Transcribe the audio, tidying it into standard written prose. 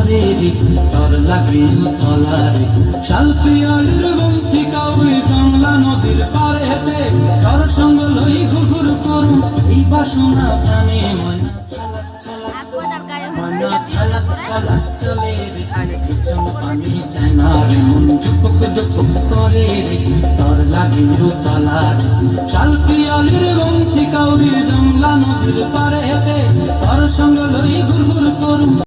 করে রে তোর লাগে তলারে শালপিয়ালির বন্ধি কাউরি কমলা নদীর পারেতে তোর সঙ্গ লই ঘুরঘুর করুম এই বাসনা প্রাণে ময়না ময়না ছলক ছলক চলে রে পিছন পানি চায় না রে মন দুপুক দুপুক করে রে তোর লাগে তলারে শালপিয়ালির বন্ধি কাউরি কমলা নদীর পারেতে তোর সঙ্গ লই ঘুরঘুর